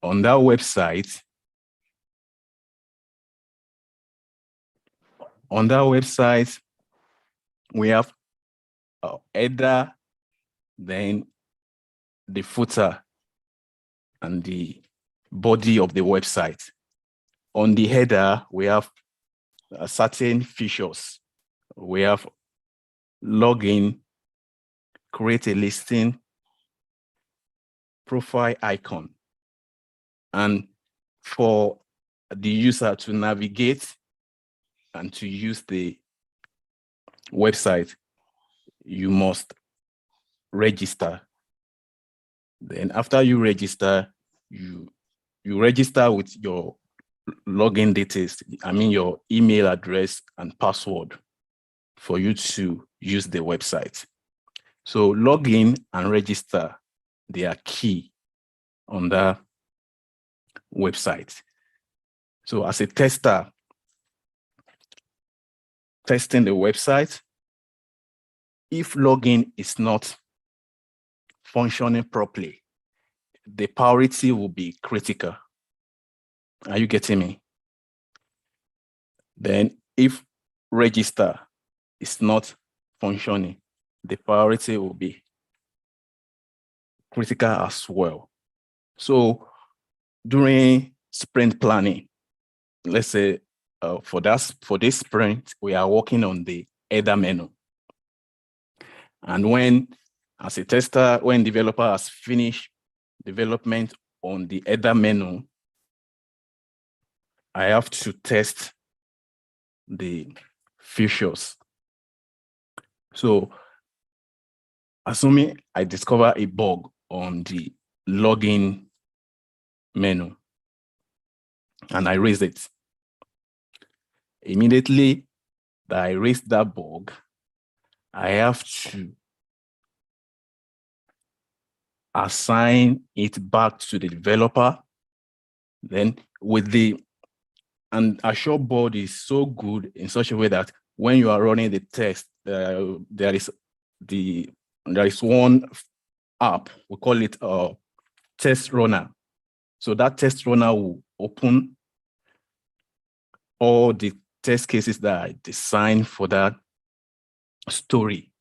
on that website, we have header, then the footer, and the body of the website. On the header, we have certain features. We have login, create a listing, profile icon. And for the user to navigate and to use the website, you must register. Then after you register, you register with your login details, I mean your email address and password for you to use the website. So login and register, they are key on the website. So as a tester, testing the website, if login is not functioning properly, the priority will be critical. Are you getting me? Then if register is not functioning, the priority will be critical as well. So during sprint planning, let's say for this sprint, we are working on the header menu. And when, as a tester, when developer has finished development on the header menu, I have to test the features. So assuming I discover a bug on the login menu and I raise it, immediately that I raise that bug, I have to assign it back to the developer. Then and Azure board is so good in such a way that when you are running the test, there is one app, we call it test runner. So that test runner will open all the test cases that I designed for that story,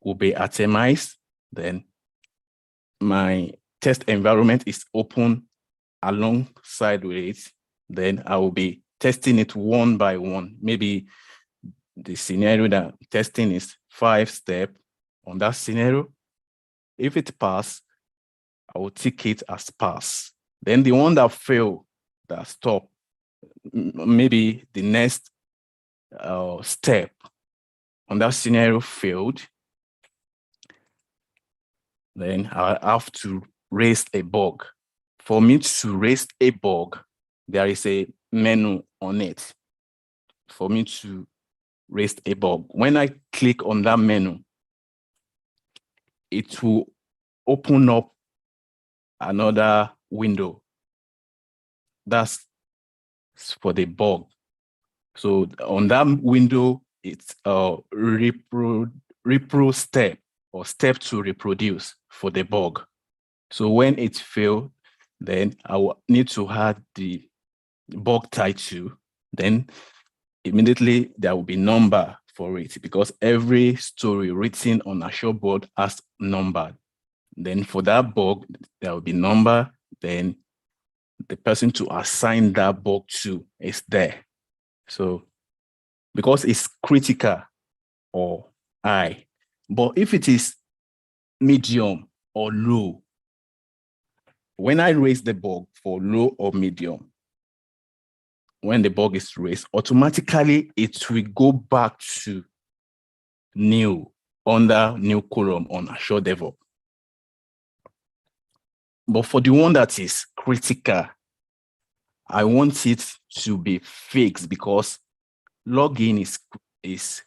will be itemized. Then my test environment is open alongside with it. Then I will be testing it one by one. Maybe the scenario that testing is 5 steps on that scenario. If it passes, I will tick it as pass. Then the one that failed, that stop, maybe the next step on that scenario failed, then I have to raise a bug. For me to raise a bug, there is a menu on it for me to raise a bug. When I click on that menu, it will open up another window. That's for the bug. So on that window, it's a repro step or step to reproduce for the bug. So when it failed, then I will need to add the bug title. Then immediately there will be number for it because every story written on Azure board has number. Then for that bug, there will be number. Then the person to assign that bug to is there. So because it's critical or high, but if it is medium or low, when I raise the bug for low or medium, when the bug is raised, automatically it will go back to new under new column on Azure DevOps. But for the one that is critical, I want it to be fixed because login is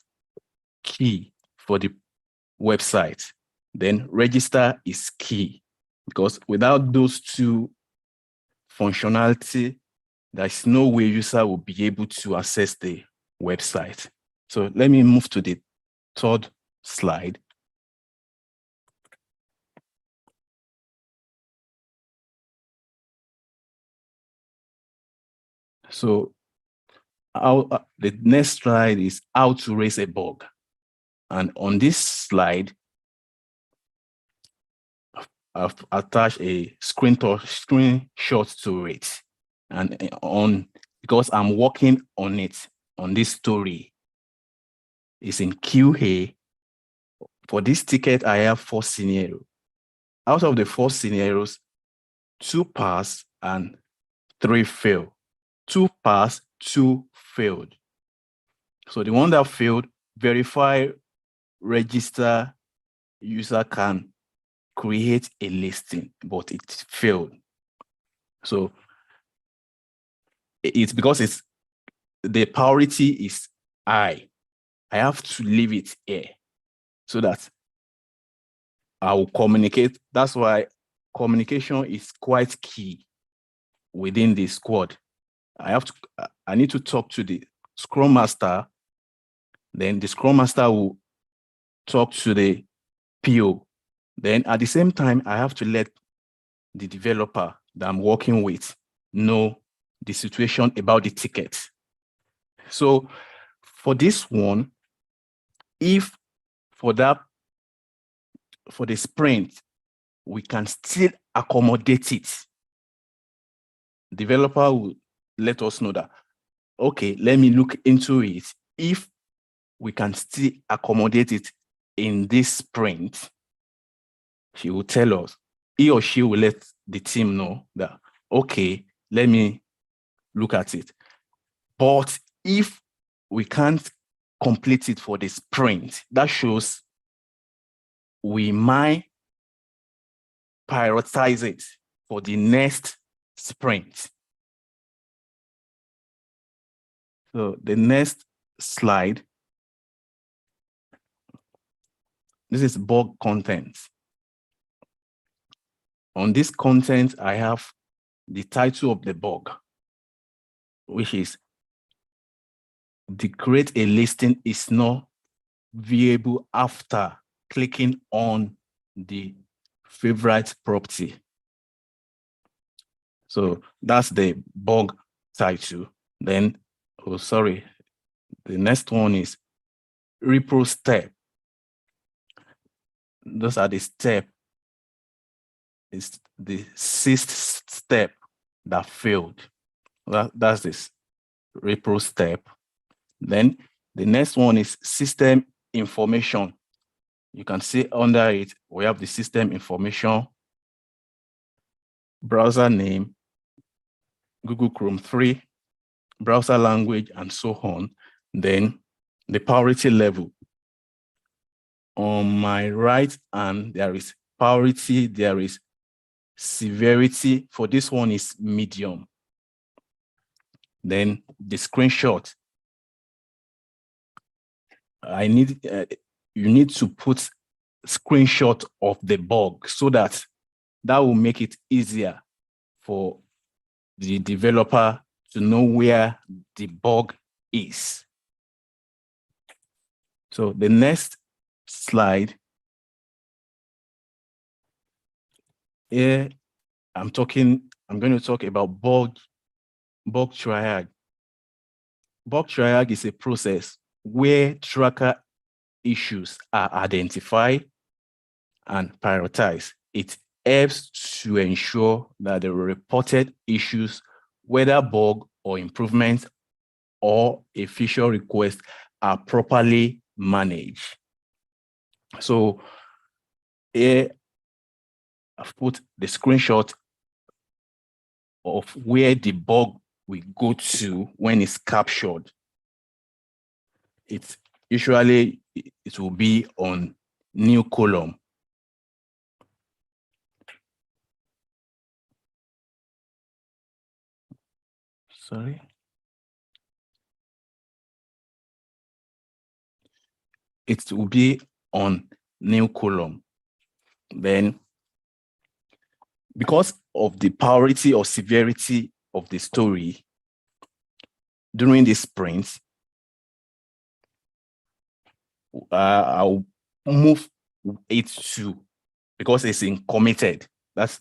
key for the website. Then register is key because without those two functionality, there's no way user will be able to access the website. So let me move to the third slide. So the next slide is how to raise a bug. And on this slide, I've attached a screenshot to it. And because I'm working on it, on this story, it's in QA. For this ticket, I have 4 scenarios. Out of the 4 scenarios, 2 pass and 3 fail. 2 pass, 2 failed. So the one that failed, verify, register, user can create a listing, but it failed. So it's because the priority is high. I have to leave it here so that I will communicate. That's why communication is quite key within the squad. I need to talk to the Scrum Master. Then the Scrum Master will talk to the PO. Then at the same time, I have to let the developer that I'm working with know the situation about the ticket. So for this one, if for the sprint, we can still accommodate it, developer will let us know that, okay, let me look into it. If we can still accommodate it in this sprint, he will tell us, he or she will let the team know that, okay, let me look at it. But if we can't complete it for the sprint, that shows we might prioritize it for the next sprint. So the next slide, this is bug content. On this content, I have the title of the bug, which is the create a listing is not viewable after clicking on the favorite property. So that's the bug title. Then, oh, sorry, the next one is repro step. Those are the steps. It's the 6th step that failed. That's this repro step. Then the next one is system information. You can see under it, we have the system information, browser name, Google Chrome 3, browser language, and so on. Then the priority level. On my right hand, there is priority, there is severity. For this one is medium. Then the screenshot. You need to put screenshot of the bug so that will make it easier for the developer to know where the bug is. So the next slide, here I'm going to talk about bug triage. Bug triage is a process where tracker issues are identified and prioritized. It helps to ensure that the reported issues, whether bug or improvement or a feature request, are properly managed. So here I've put the screenshot of where the bug will go to when it's captured. It will be on new column. Sorry. It will be on new column. Then, because of the priority or severity of the story during this sprint, I'll move it to, because it's in committed. That's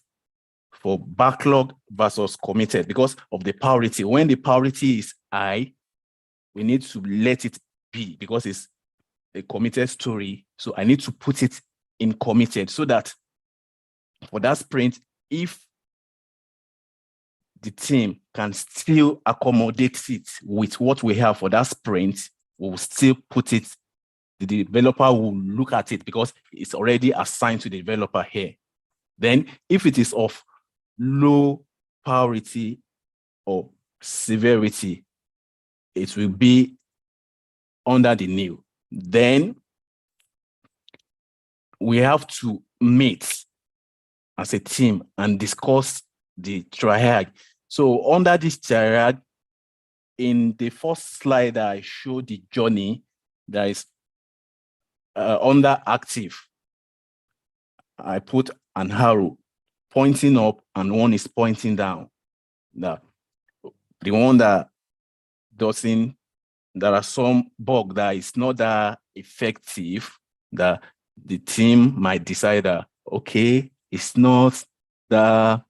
for backlog versus committed because of the priority. When the priority is high, we need to let it be because it's a committed story. So I need to put it in committed so that for that sprint, if the team can still accommodate it with what we have for that sprint, we'll still put it, the developer will look at it because it's already assigned to the developer here. Then if it is of low priority or severity, it will be under the new. Then we have to meet as a team and discuss the triad. So under this triad, in the first slide I showed the journey, there is under active, I put an arrow pointing up and one is pointing down. The one that doesn't, there are some bug that is not that effective, that the team might decide that, okay, it's not the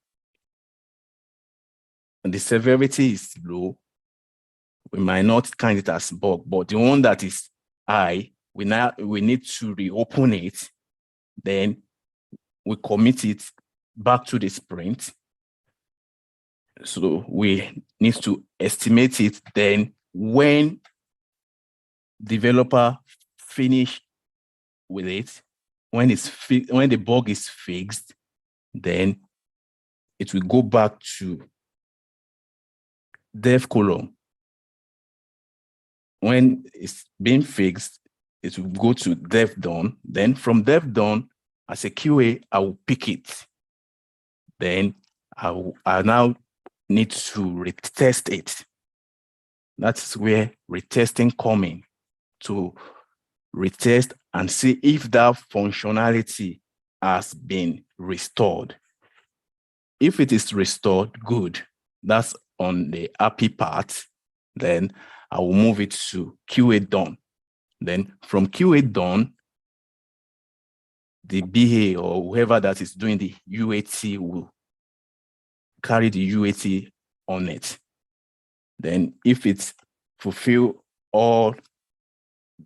severity is low, we might not count it as bug, but the one that is high, we need to reopen it, then we commit it back to the sprint. So we need to estimate it. Then when developer finish with it, when the bug is fixed, then it will go back to dev column. When it's being fixed, it will go to dev done. Then from dev done, as a QA, I will pick it. Then I now need to retest it. That's where retesting coming, to retest and see if that functionality has been restored. If it is restored, good. That's on the happy part. Then I will move it to QA done. Then from QA done, the BA or whoever that is doing the UAT will carry the UAT on it. Then if it's fulfill all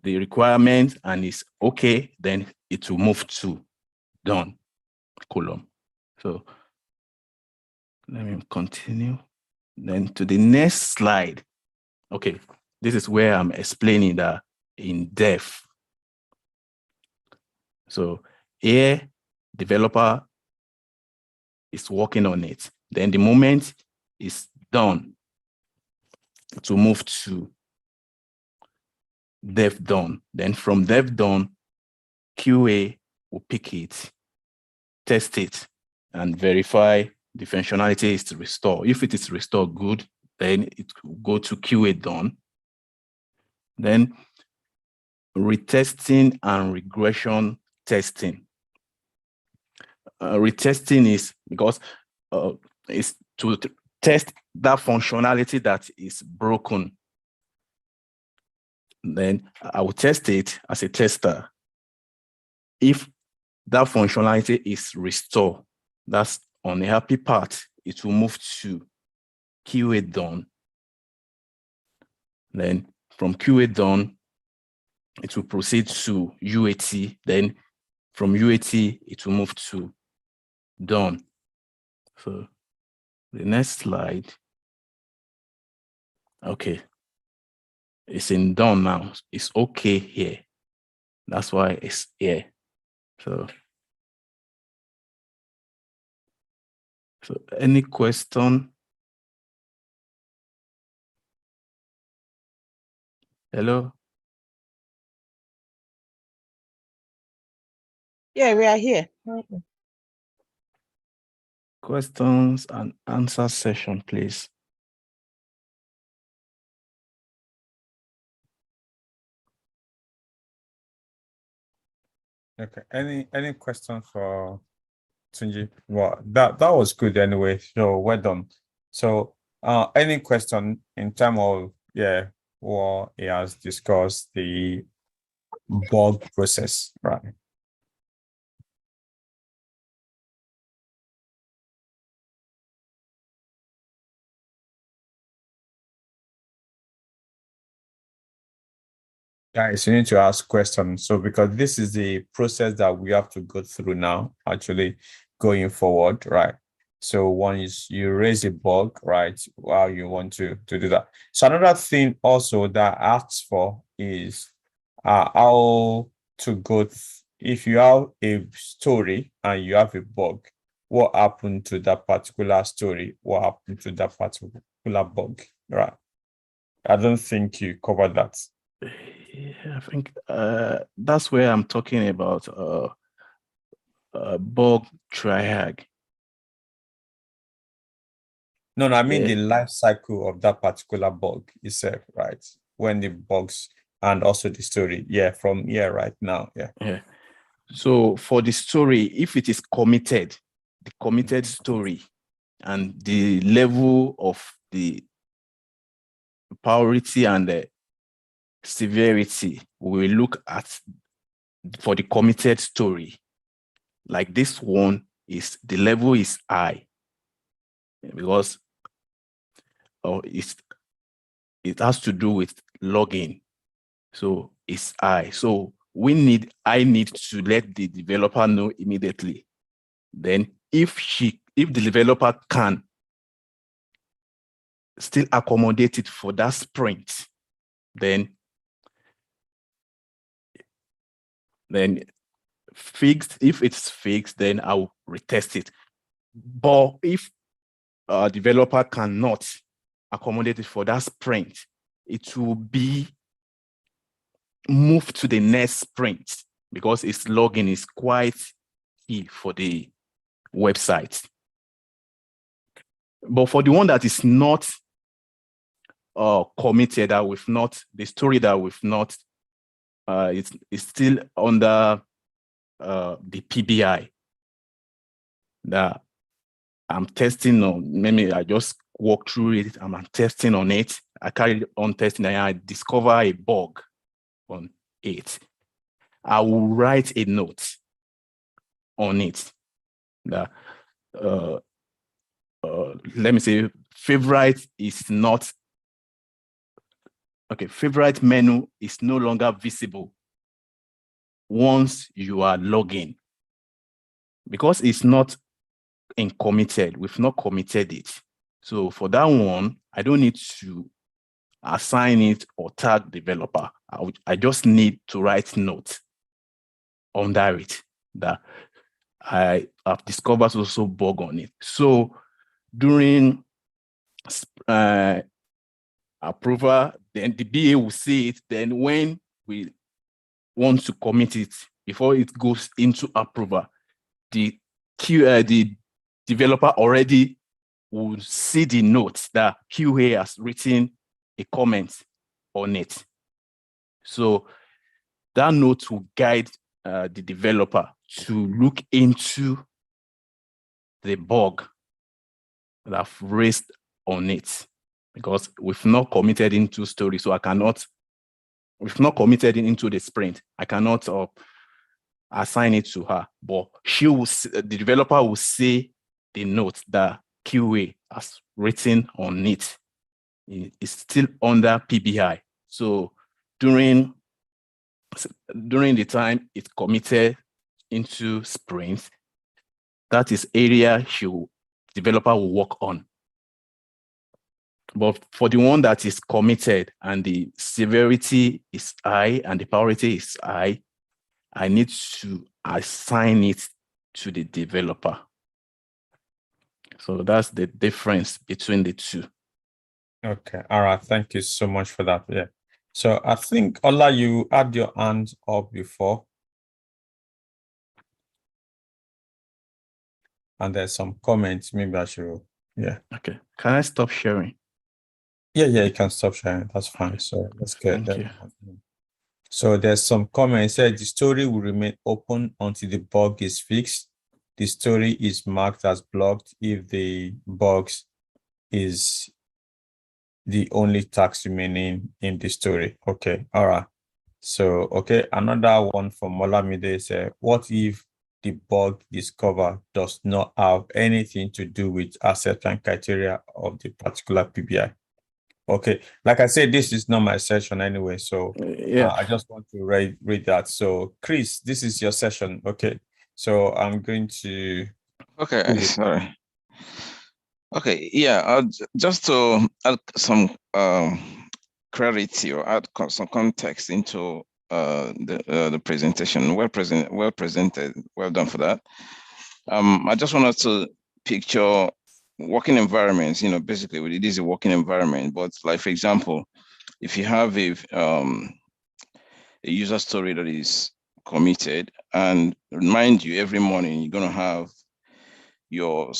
the requirements and is okay, then it will move to done column. So let me continue. Then to the next slide. Okay, this is where I'm explaining that in depth. So here, developer is working on it. Then the moment it's done, to move to dev done. Then from dev done, QA will pick it, test it, and verify the functionality is to restore. If it is restored good, then it will go to QA done. Then retesting and regression testing. Retesting is because it's to test that functionality that is broken. Then I will test it as a tester. If that functionality is restored, that's on the happy part, it will move to QA done. Then from QA done, it will proceed to UAT. Then from UAT, it will move to done. So the next slide. Okay. It's in done now. It's okay here. That's why it's here. So any question? Hello? Yeah, we are here. Questions and answer session, please. Okay. Any question for Tunji? Well, that was good anyway. So well done. So any question in terms of what he has discussed, the bug process, right? Guys, you need to ask questions. So because this is the process that we have to go through now, actually going forward, right? So one is you raise a bug, right? While you want to do that. So another thing also that asks for is how to go if you have a story and you have a bug, what happened to that particular story? What happened to that particular bug? Right. I don't think you covered that. Yeah, I think that's where I'm talking about bug triag. No, I mean the life cycle of that particular bug itself, right? When the bugs and also the story. Yeah, from here right now. Yeah. Yeah. So for the story, if it is committed, the committed story and the level of the priority and the severity, we will look at for the committed story. Like this one is the level is high because it has to do with login. So it's high. So I need to let the developer know immediately. Then if the developer can still accommodate it for that sprint, then fixed. If it's fixed, then I'll retest it. But if a developer cannot accommodate it for that sprint, it will be moved to the next sprint because its login is quite key for the website. But for the one that is not committed, that we've not, the story that we've not, it's still under the PBI that I'm testing on. Maybe I just walk through it and I'm testing on it. I carry on testing and I discover a bug on it. I will write a note on it that let me say favorite is not okay. Favorite menu is no longer visible once you are logging because it's not committed. We've not committed it. So for that one, I don't need to assign it or tag developer. I just need to write note under it that I have discovered also bug on it. So during approval, then the BA will see it. Then when we want to commit it, before it goes into approval, the developer already will see the note that QA has written a comment on it. So that note will guide the developer to look into the bug that I've raised on it because we've not committed into story. So we've not committed into the sprint. I cannot assign it to her, but the developer will see the note that QA has written on it. It's still under PBI. So during the time it's committed into sprints, that is area developer will work on. But for the one that is committed and the severity is high and the priority is high, I need to assign it to the developer. So that's the difference between the two. Okay. All right. Thank you so much for that. Yeah. So I think Ola, you had your hand up before. And there's some comments. Maybe I should. Yeah. Okay. Can I stop sharing? Yeah, you can stop sharing. That's fine. So let's get Thank that. you. So there's some comments said the story will remain open until the bug is fixed. The story is marked as blocked if the bug is the only task remaining in the story. Okay, all right. So, okay, another one from Olamide says, what if the bug discovered does not have anything to do with acceptance criteria of the particular PBI? Okay, like I said, this is not my session anyway, so Yeah. I just want to read that. So, Chris, this is your session. Okay, so I'm going to. Okay, sorry. Okay, yeah, just to add some clarity or add some context into the presentation. Well presented, well done for that. I just wanted to picture working environments. You know, basically, it is a working environment. But like, for example, if you have a user story that is committed, and mind you, every morning you're gonna have your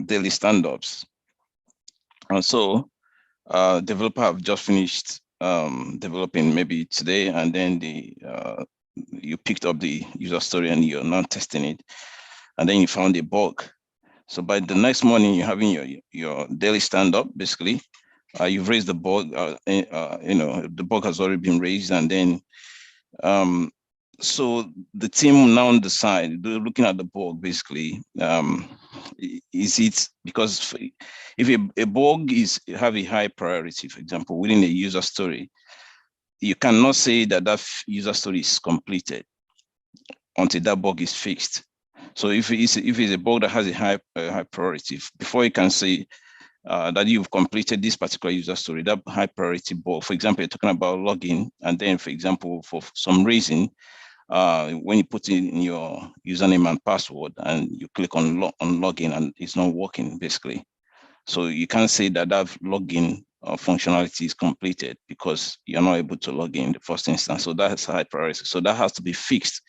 daily stand-ups, and so developer have just finished developing maybe today, and then you picked up the user story and you're now testing it, and then you found a bug. So by the next morning, you're having your daily stand-up. Basically, you've raised the bug. You know, the bug has already been raised, and then so the team now decide, they're looking at the bug basically. Is it because if a bug have a high priority, for example, within a user story, you cannot say that that user story is completed until that bug is fixed. So if it's a bug that has a high priority, before you can say that you've completed this particular user story, that high priority bug, for example, you're talking about login, and then, for example, for some reason, when you put in your username and password and you click on login and it's not working, basically. So you can't say that that login functionality is completed because you're not able to log in the first instance. So that's high priority. So that has to be fixed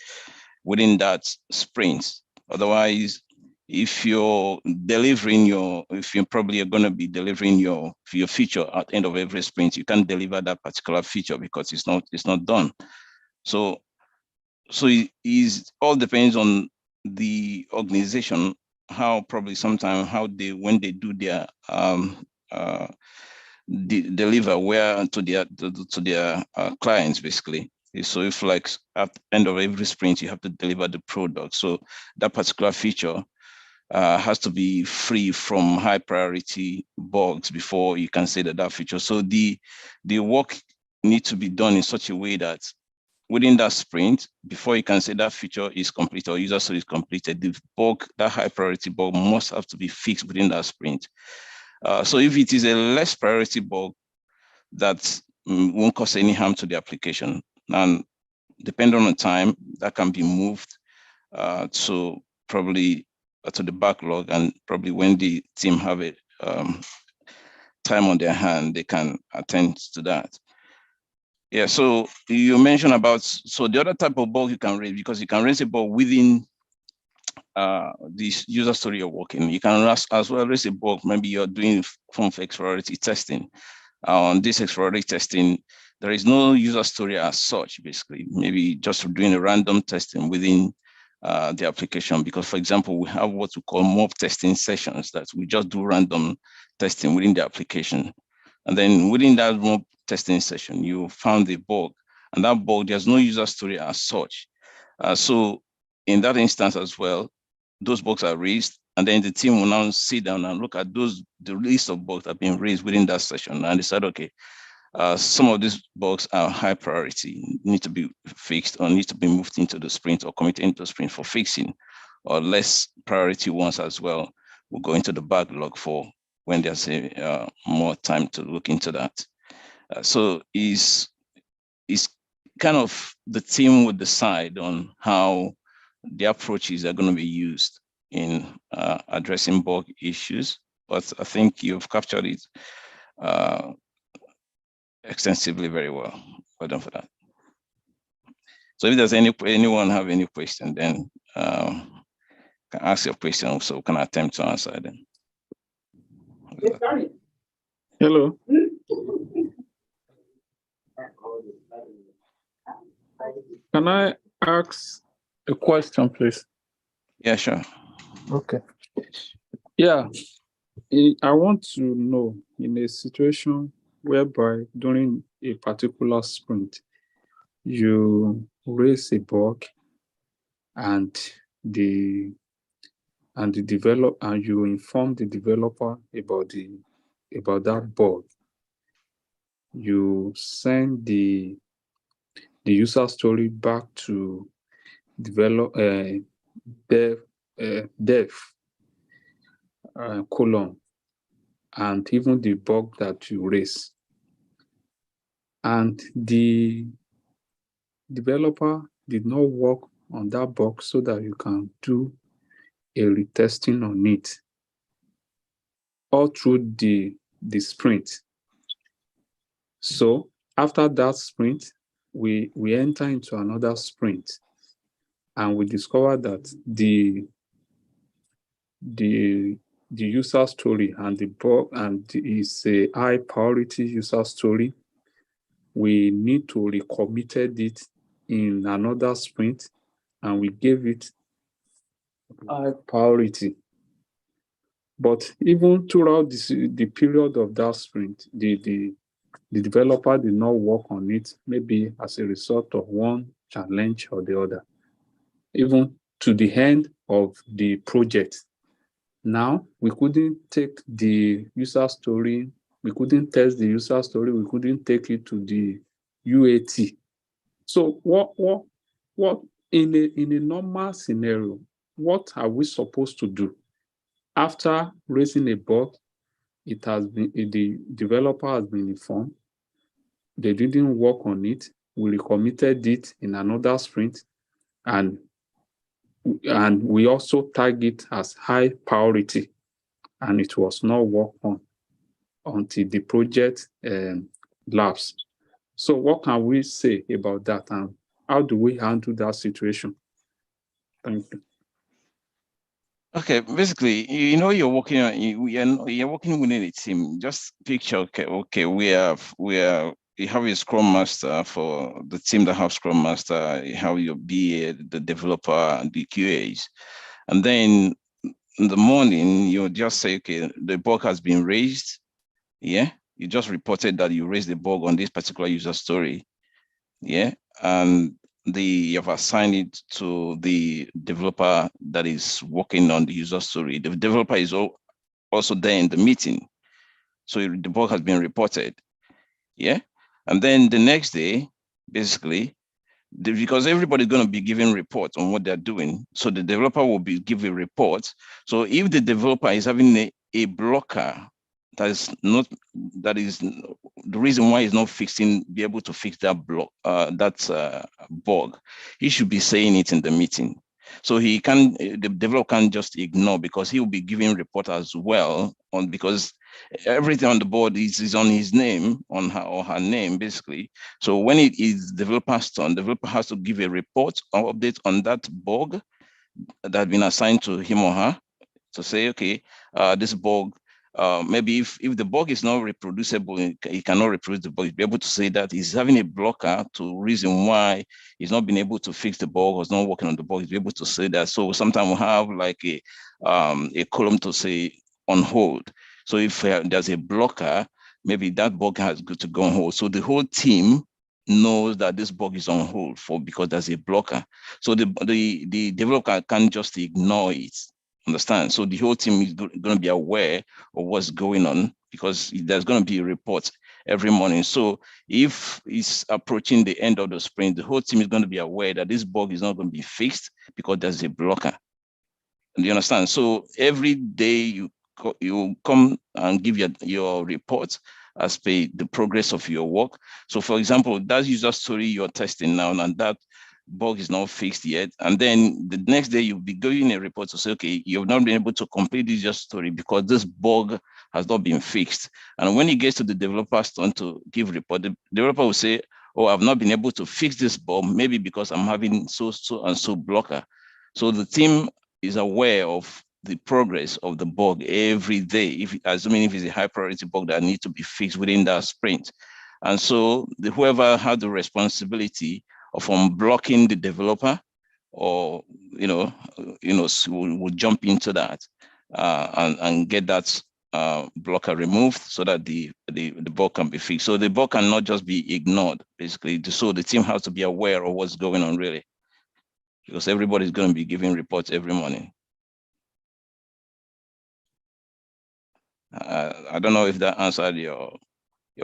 within that sprint. Otherwise, if you're probably going to be delivering your feature at the end of every sprint, you can't deliver that particular feature because it's not done. So it all depends on the organization, how probably sometimes when they do their deliver where to their clients, basically. So if like at the end of every sprint, you have to deliver the product. So that particular feature has to be free from high priority bugs before you can say that feature. So the work needs to be done in such a way that within that sprint, before you can say that feature is complete or user story is completed, the bug, that high priority bug, must have to be fixed within that sprint. So if it is a less priority bug that won't cause any harm to the application, and depending on the time, that can be moved to probably to the backlog, and probably when the team have it time on their hand, they can attend to that. Yeah, so you mentioned about, so the other type of bug you can raise, because you can raise a bug within this user story you're working. You can as well raise a bug, maybe you're doing form of exploratory testing. On this exploratory testing, there is no user story as such, basically. Maybe just doing a random testing within the application, because, for example, we have what we call mob testing sessions, that we just do random testing within the application. And then within that mob testing session, you found a bug, and that bug, there's no user story as such. So in that instance as well, those bugs are raised, and then the team will now sit down and look at the list of bugs that have been raised within that session, and decide, okay, some of these bugs are high priority, need to be fixed, or need to be moved into the sprint or committed into the sprint for fixing, or less priority ones as well will go into the backlog for when there's more time to look into that. So is kind of the team would decide on how the approaches are going to be used in addressing bug issues. But I think you've captured it extensively very well. Well done for that. So if there's anyone have any question, then can ask your question, so can attempt to answer them. Hello. Can I ask a question, please? Yeah, sure. Okay. Yeah, I want to know, in a situation whereby during a particular sprint, you raise a bug and you inform the developer about that bug, you send the user story back to develop dev column, and even the bug that you raise. And the developer did not work on that bug so that you can do a retesting on it all through the sprint. So after that sprint, we enter into another sprint, and we discover that the user story and the bug and is a high priority user story. We need to recommitted it in another sprint, and we gave it high priority. But even throughout the period of that sprint, the developer did not work on it, maybe as a result of one challenge or the other, even to the end of the project. Now, we couldn't take the user story, we couldn't test the user story, we couldn't take it to the UAT. So what in a normal scenario, what are we supposed to do? After raising a bug, it has been, the developer has been informed, they didn't work on it, we recommitted it in another sprint, and we also tag it as high priority, and it was not worked on until the project lapsed. So what can we say about that, and how do we handle that situation? Thank you. Okay, basically, you're working on you're working within a team. Just picture, okay, we have you have a scrum master for the team that have scrum master, you have your BA, the developer, and the QAs. And then in the morning, you just say, okay, the bug has been raised. Yeah, you just reported that you raised the bug on this particular user story. Yeah, and you have assigned it to the developer that is working on the user story. The developer is also there in the meeting. So the bug has been reported. Yeah. And then the next day, basically, because everybody's going to be giving reports on what they're doing. So the developer will be giving reports. So if the developer is having a blocker, that is the reason why he's not be able to fix that bug. He should be saying it in the meeting. So the developer can't just ignore, because he will be giving report as well because everything on the board is on his name, on her or her name, basically. So when it is developer's turn, developer has to give a report or update on that bug that has been assigned to him or her, to say, okay, this bug, maybe if the bug is not reproducible, he cannot reproduce the bug, he'll be able to say that he's having a blocker to reason why he's not been able to fix the bug or is not working on the bug. He'll be able to say that. So sometimes we'll have like a column to say on hold. So if there's a blocker, maybe that bug has got to go on hold. So the whole team knows that this bug is on hold because there's a blocker. So the developer can't just ignore it. Understand? So the whole team is going to be aware of what's going on, because there's going to be reports every morning. So if it's approaching the end of the sprint, the whole team is going to be aware that this bug is not going to be fixed because there's a blocker. Do you understand? So every day you come and give your report as per the progress of your work. So for example, that user story you're testing now, and that bug is not fixed yet. And then the next day you'll be giving a report to say, okay, you've not been able to complete this user story because this bug has not been fixed. And when it gets to the developer's turn to give report, the developer will say, oh, I've not been able to fix this bug, maybe because I'm having so and so blocker. So the team is aware of the progress of the bug every day, assuming if it's a high priority bug that needs to be fixed within that sprint. And so whoever had the responsibility of unblocking the developer, or will jump into that and get that blocker removed so that the bug can be fixed. So the bug cannot just be ignored, basically. So the team has to be aware of what's going on, really, because everybody's going to be giving reports every morning. I don't know if that answered your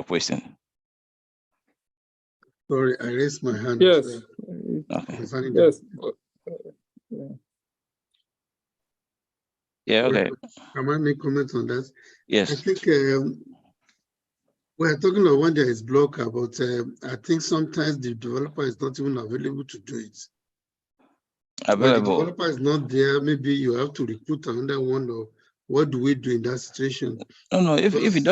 question. Sorry, I raised my hand. Yes. Okay. Concerning Yes. Yeah, okay. Can I make comments on that? I Yes. think we're talking about when there is blocker, but I think sometimes the developer is not even available to do it. When the Available. developer is not there, maybe you have to recruit another one, or what do we do in that situation? No, if you Because-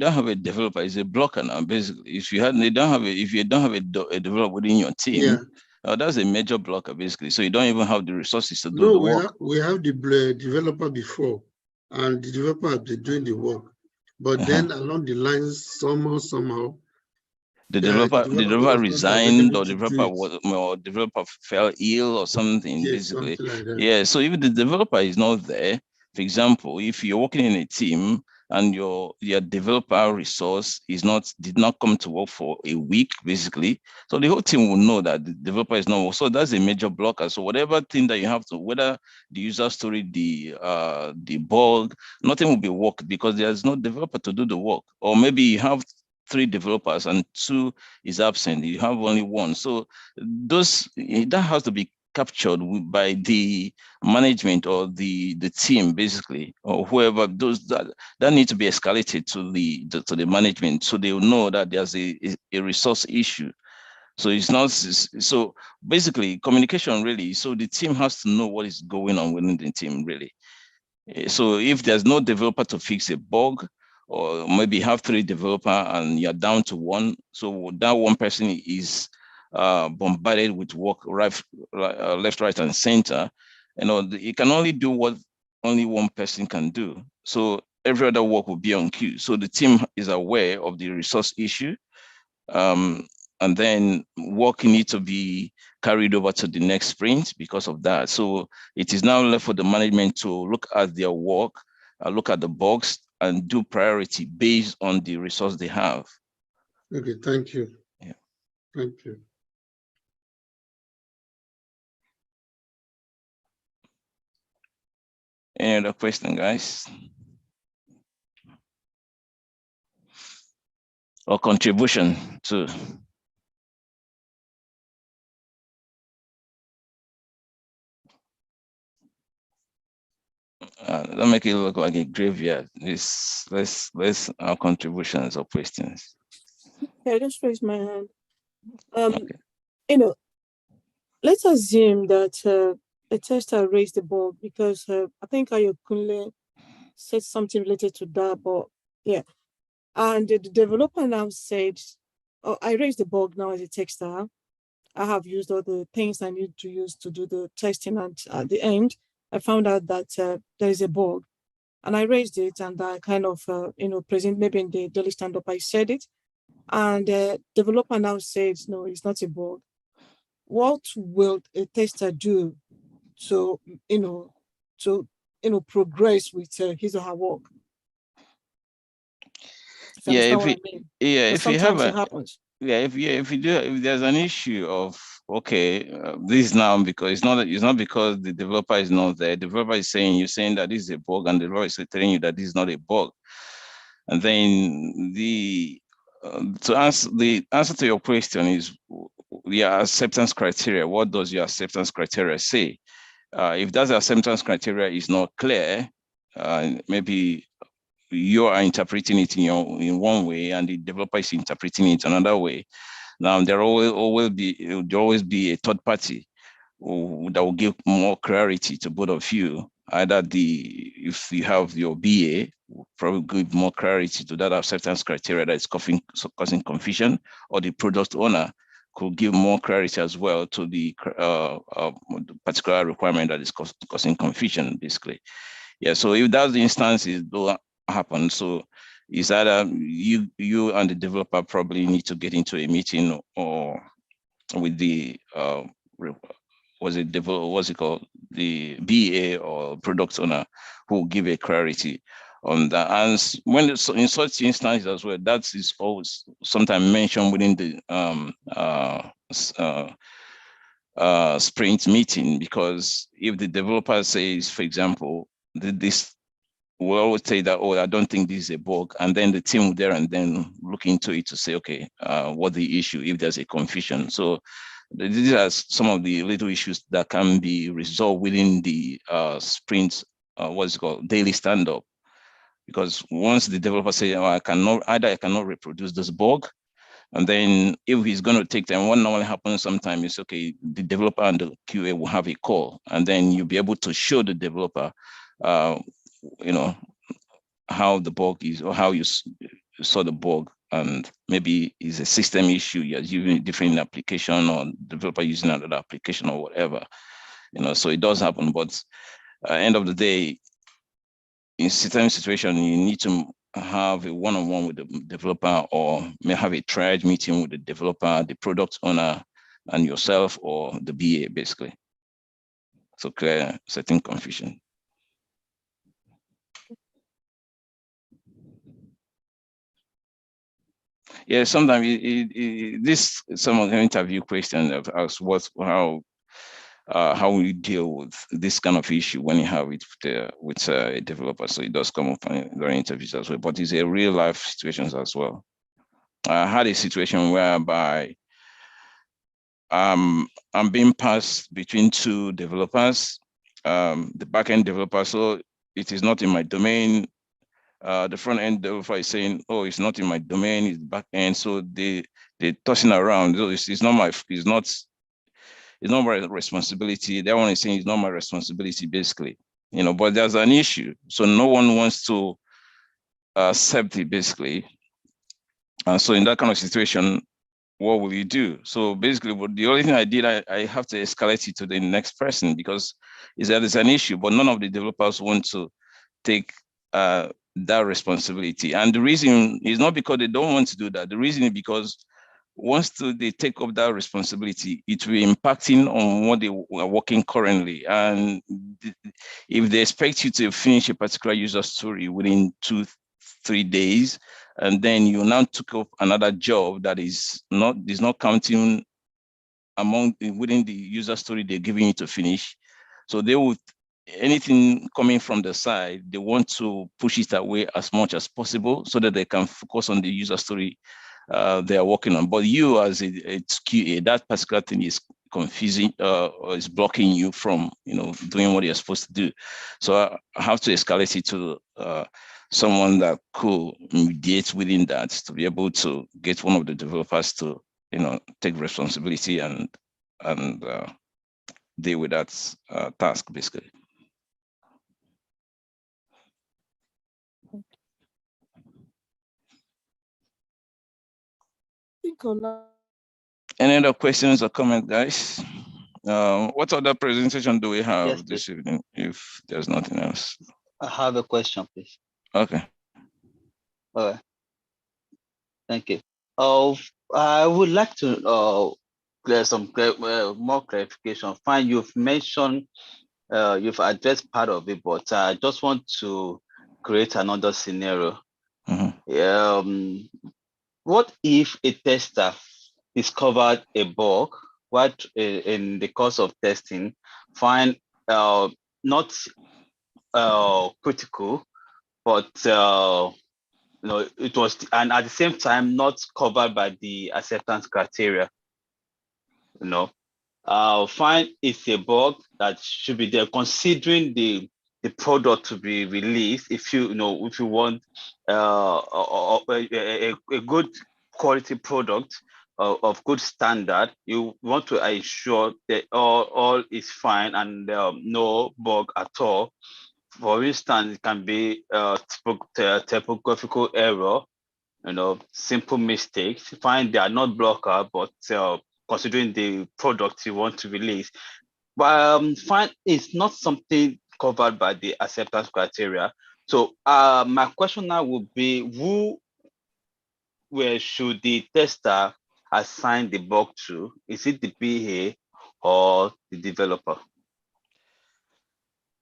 don't have a developer, it's a blocker now. Basically, if you don't have a developer within your team, Yeah. that's a major blocker basically. So you don't even have the resources to do No, the work. we have the developer before, and the developer has been doing the work. But then along the lines, somehow, The the developer was not resigned, available or to developer do it. or developer fell ill or something. Yes, Basically, something like that. yeah. So if the developer is not there, for example, if you're working in a team and your developer resource did not come to work for a week, basically, so the whole team will know that the developer is not. So that's a major blocker. So whatever thing that you have to, whether the user story, the bug, nothing will be worked because there's no developer to do the work. Or maybe you have 3 developers and 2 is absent, you have only 1. So that has to be captured by the management or the team, basically, or whoever does that. That needs to be escalated to the management, so they will know that there's a resource issue. So it's not, so basically communication really. So the team has to know what is going on within the team really. So if there's no developer to fix a bug, or maybe have 3 developer and you're down to 1, so that one person is bombarded with work left, right, and center. You can only do what only one person can do. So every other work will be on queue. So the team is aware of the resource issue. And then work needs to be carried over to the next sprint because of that. So it is now left for the management to look at their work, look at the bugs, and do priority based on the resource they have. Okay, thank you. Yeah. Thank you. Any other question, guys? Or contribution to? Don't make it look like a graveyard. Let's our contributions or questions. Yeah, I just raised my hand. Okay. Let's assume that a tester raised the bug because I think Ayokunle said something related to that, but yeah. And the developer now said, oh, I raised the bug now as a tester. I have used all the things I need to use to do the testing, and at the end, I found out that there is a bug. And I raised it, and I kind of, present maybe in the daily stand-up, I said it. And the developer now says, no, it's not a bug. What will a tester do to, progress with his or her work? If you have it happens. if there's an issue of, okay, this is now because it's not because the developer is not there. The developer is saying, you're saying that this is a bug, and the developer is telling you that this is not a bug. And then the answer to your question is your acceptance criteria. What does your acceptance criteria say? If that acceptance criteria is not clear, maybe you are interpreting it in one way and the developer is interpreting it another way. Now there will always be a third party that will give more clarity to both of you. Either if you have your BA, will probably give more clarity to that acceptance criteria that is causing confusion, or the product owner could give more clarity as well to the particular requirement that is causing confusion, basically. Yeah, so if that's the instances don't happen, so it's either you and the developer probably need to get into a meeting or with the the BA or product owner who will give a clarity on that. And when in such instances as well, that is always sometimes mentioned within the sprint meeting, because if the developer says, for example, this will always say that, oh, I don't think this is a bug. And then the team will there and then look into it to say, okay, what the issue, if there's a confusion. So these are some of the little issues that can be resolved within the sprint, what's it called, daily stand-up. Because once the developer says, oh, I cannot reproduce this bug, and then if he's going to take time, what normally happens sometimes is, okay, the developer and the QA will have a call, and then you'll be able to show the developer, you know, how the bug is or how you saw the bug, and maybe it's a system issue, you're using a different application or developer using another application or whatever, you know, so it does happen. But at the end of the day, in certain situation, you need to have a one-on-one with the developer, or may have a triage meeting with the developer, the product owner, and yourself, or the BA, basically. So clear certain confusion. Yeah, sometimes this some of the interview questions have asked how we deal with this kind of issue when you have it with a developer. So it does come up during interviews as well, but it's a real life situations as well. I had a situation whereby I'm being passed between two developers, the backend developer, so it is not in my domain. The front end developer is saying, oh, it's not in my domain, it's back end. So they're tossing around. So it's not my responsibility. That one is saying it's not my responsibility, basically. You know, but there's an issue. So no one wants to accept it, basically. And so in that kind of situation, what will you do? So basically, the only thing I did, I have to escalate it to the next person, because there's an issue, but none of the developers want to take that responsibility. And the reason is not because they don't want to do that. The reason is because once they take up that responsibility, it will be impacting on what they are working currently. And if they expect you to finish a particular user story within 2-3 days, and then you now took up another job that is not counting within the user story they're giving you to finish, so they would, anything coming from the side, they want to push it away as much as possible so that they can focus on the user story they are working on. But you as a QA, that particular thing is confusing or is blocking you from, you know, doing what you're supposed to do. So I have to escalate it to someone that could mediate within that, to be able to get one of the developers to, you know, take responsibility and deal with that task, basically. Any other questions or comments, guys? What other presentation do we have this evening, if there's nothing else? I have a question, please. Okay. All right. Thank you. I would like to clear some more clarification. Fine, you've mentioned, you've addressed part of it, but I just want to create another scenario. Mm-hmm. What if a tester discovered a bug, what in the course of testing, find not critical, but you know, it was, and at the same time not covered by the acceptance criteria? You know, find it's a bug that should be there, considering the product to be released. If you know, if you want a good quality product of good standard, you want to ensure that all is fine and no bug at all. For instance, it can be typographical error, you know, simple mistakes. Fine, they are not blocker, but considering the product you want to release, but fine, it's not something covered by the acceptance criteria. So my question now would be, where should the tester assign the bug to? Is it the BA or the developer?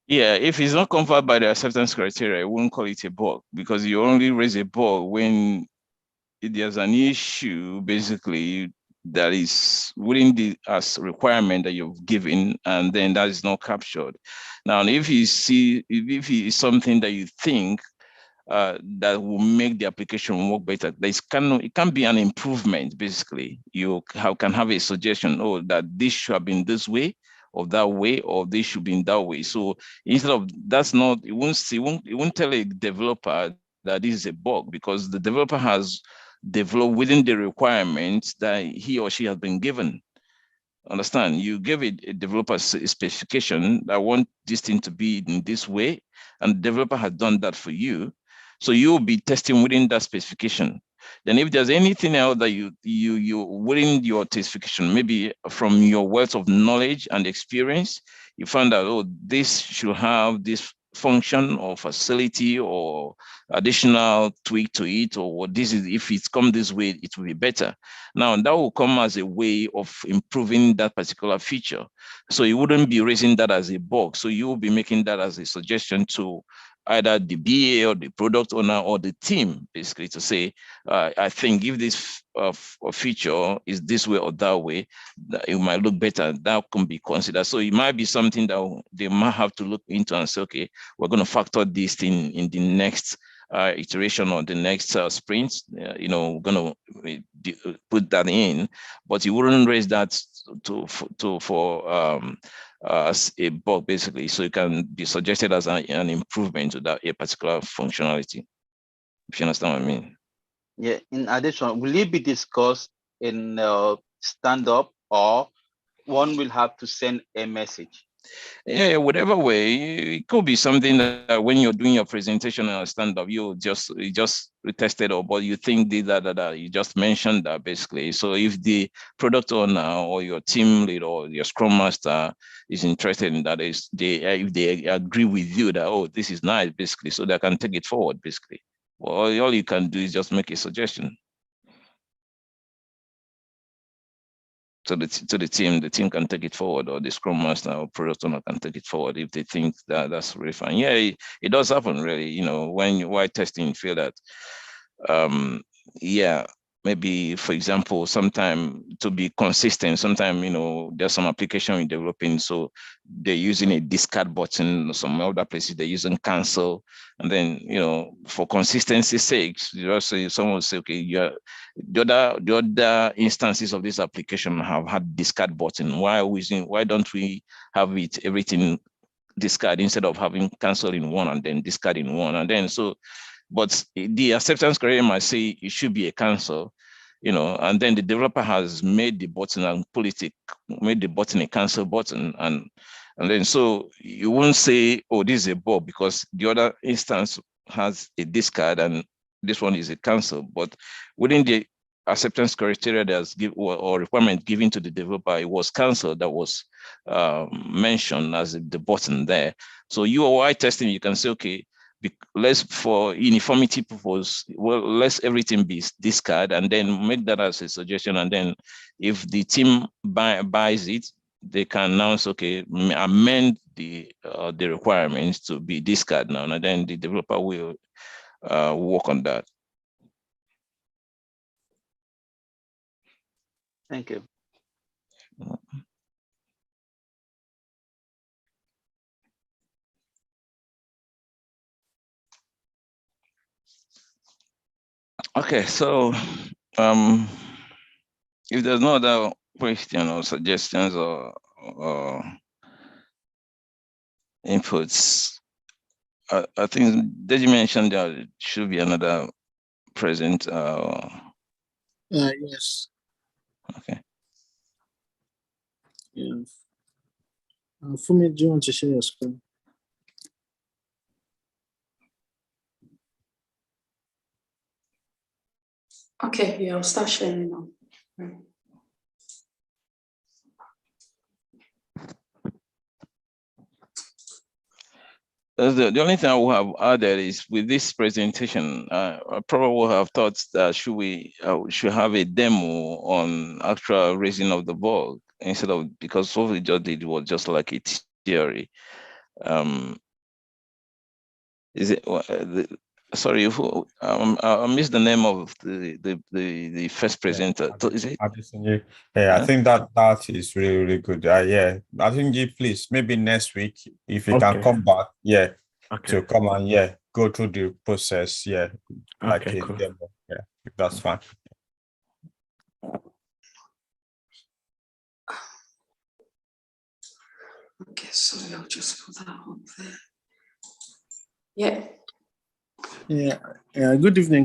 Yeah, if it's not covered by the acceptance criteria, I wouldn't call it a bug, because you only raise a bug when there's an issue. Basically, that is within the as requirement that you've given, and then that is not captured. Now, if you see, if it is something that you think that will make the application work better, it can be an improvement. Basically, you can have a suggestion, oh, that this should have been this way, or that way, or this should be in that way. So instead of, that's not, it won't tell a developer that this is a bug, because the developer has developed within the requirements that he or she has been given. Understand? You give a developer a specification that want this thing to be in this way, and the developer has done that for you. So you'll be testing within that specification. Then if there's anything else that you within your specification, maybe from your wealth of knowledge and experience, you find out, oh, this should have this function or facility or additional tweak to it, or what this is, if it's come this way, it will be better. Now that will come as a way of improving that particular feature. So you wouldn't be raising that as a bug. So you will be making that as a suggestion to either the BA or the product owner or the team, basically, to say, I think if this feature is this way or that way, it might look better. That can be considered. So it might be something that they might have to look into and say, okay, we're going to factor this thing in the next iteration or the next sprint. We're going to put that in, but you wouldn't raise that as a bug, basically. So it can be suggested as an improvement to that a particular functionality, if you understand what I mean. Yeah, in addition, will it be discussed in stand-up, or one will have to send a message? Yeah, whatever way, it could be something that when you're doing your presentation and stand-up, you just retested, or but you think that you just mentioned that, basically. So if the product owner or your team lead or your scrum master is interested in that, if they agree with you that, oh, this is nice, basically, so they can take it forward, basically. Well, all you can do is just make a suggestion to the team. The team can take it forward, or the scrum master or product owner can take it forward if they think that that's really fine. Yeah, it does happen, really. While testing, you feel that, yeah, maybe, for example, sometime to be consistent, sometime, there's some application we're developing, so they're using a discard button. Some other places they're using cancel. And then, for consistency's sake, someone will say, okay, the other instances of this application have had discard button. Why don't we have everything discard instead of having cancel in one and then discard in one? And then but the acceptance criteria might say it should be a cancel, and then the developer has made the button and made the button a cancel button. And then, so you won't say, oh, this is a bug because the other instance has a discard and this one is a cancel. But within the acceptance criteria that's or requirement given to the developer, it was cancel that was mentioned as the button there. So UI testing, you can say, okay, for uniformity purpose, let's everything be discard, and then make that as a suggestion. And then if the team buys it, they can announce, okay, amend the requirements to be discard now, and then the developer will work on that. Thank you. Okay, so if there's no other question or suggestions or inputs, I think Deji mentioned there should be another present. Yes. Okay. Yeah. Fumi, do you want to share your screen? Okay, yeah, I'll start sharing now. The only thing I will have added is with this presentation, I probably will have thought that should have a demo on actual raising of the bug instead of, because what we just did was just like a theory. sorry, who I missed the name of the first presenter. Is it? Yeah, I think that is really good. Yeah, I think please maybe next week if you can Okay. come back, Okay. to come and go through the process, like Okay, a cool. demo. That's fine. Okay, sorry, I'll just put that up there. Yeah. Yeah. Good evening.